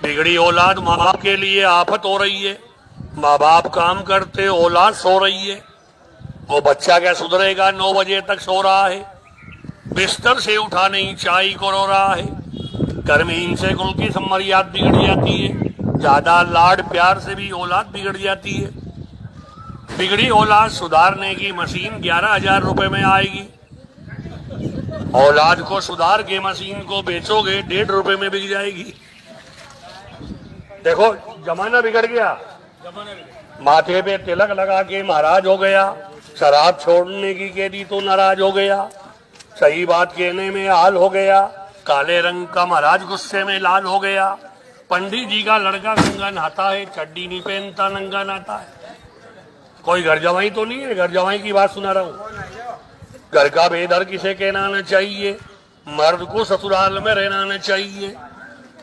बिगड़ी औलाद माँ बाप के लिए आफत हो रही है। माँ बाप काम करते, औलाद सो रही है। वो बच्चा क्या सुधरेगा? 9 बजे तक सो रहा है, बिस्तर से उठा नहीं, चाय को रो रहा है। घर में इनसे कुल की मर्यादा बिगड़ जाती है। ज्यादा लाड प्यार से भी औलाद बिगड़ जाती है। बिगड़ी औलाद सुधारने की मशीन 11,000 रुपए में आएगी। औलाद को सुधार के मशीन को बेचोगे 1.5 रुपए में बिक जाएगी। देखो जमाना बिगड़ गया। माथे पे तिलक लगा के महाराज हो गया, शराब छोड़ने की कह दी तो नाराज हो गया, सही बात कहने में हाल हो गया, काले रंग का महाराज गुस्से में लाल हो गया। पंडित जी का लड़का गंगा नहाता है, चड्डी नहीं पहनता, नंगा नहाता है। कोई घर जवाई तो नहीं है? घर जवाई की बात सुना रहा हूँ। घर का बेदर किसे कहना न चाहिए। मर्द को ससुराल में रहना न चाहिए।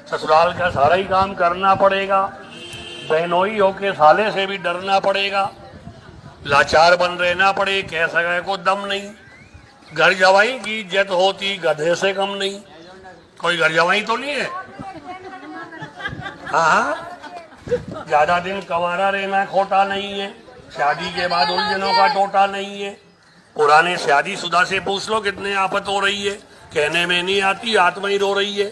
ससुराल का सारा ही काम करना पड़ेगा। बहनोई होके साले से भी डरना पड़ेगा। लाचार बन रहना पड़े, कह सके को दम नहीं। घर जवाई की इज्जत होती गधे से कम नहीं। कोई घर जवाई तो नहीं है? हाँ, ज्यादा दिन कंवारा रहना खोटा नहीं है। शादी के बाद उलझनों का टोटा नहीं है। पुराने शादीशुदा से पूछ लो कितने आफत हो रही है, कहने में नहीं आती, आत्मा ही रो रही है।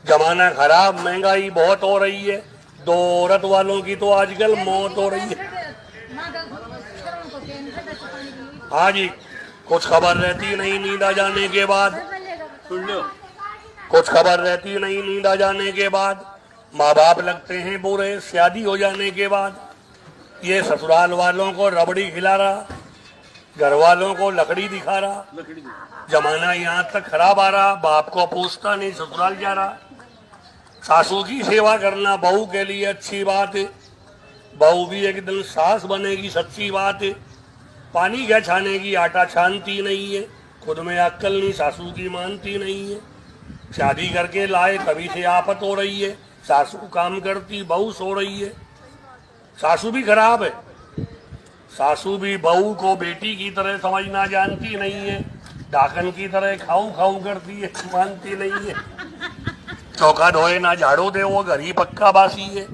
जमाना खराब, महंगाई बहुत हो रही है। 2 औरत वालों की तो आजकल मौत हो रही है। हाँ जी, कुछ खबर रहती नहीं नींद आ जाने के बाद। सुन लो, कुछ खबर रहती नहीं नींद आ जाने के बाद। माँ बाप लगते हैं बुरे शादी हो जाने के बाद। ये ससुराल वालों को रबड़ी खिला रहा, घर वालों को लकड़ी दिखा रहा। जमाना यहाँ तक खराब आ रहा, बाप को पूछता नहीं, ससुराल जा रहा। सासू की सेवा करना बहू के लिए अच्छी बात है। बहू भी एक दिन सास बनेगी, सच्ची बात है। पानी क्या छाने की आटा छानती नहीं है। खुद में अक्ल नहीं, सासू की मानती नहीं है। शादी करके लाए तभी से आफत हो रही है। सासू काम करती, बहू सो रही है। सासू भी खराब है। सासू भी बहू को बेटी की तरह समझना जानती नहीं है। डाकन की तरह खाऊ खाऊ करती है, मानती नहीं है। चौका धोए ना झाड़ू दे वो घर ही पक्का बासी है।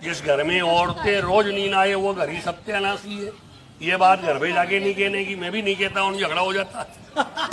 जिस घर में औरतें रोज नींद आए वो घर ही सत्यानाशी है। ये बात घर पे जाके नहीं कहने की, मैं भी नहीं कहता हूँ, झगड़ा हो जाता है।